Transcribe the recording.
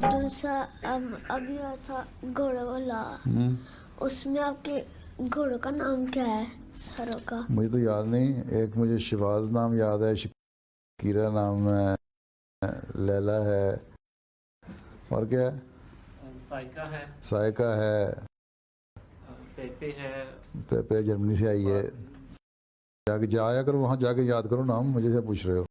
दूसरा अभी था घोड़े वाला, उसमें आपके घोड़ों का नाम क्या है सरों का? मुझे तो याद नहीं। एक मुझे शिवाज नाम याद है, शकीरा नाम है, लैला है, और क्या है? साइका है, पेपे है। पेपे जर्मनी से आई है। जाके जाया करो वहाँ, जाके याद करो नाम, मुझे से पूछ रहे हो।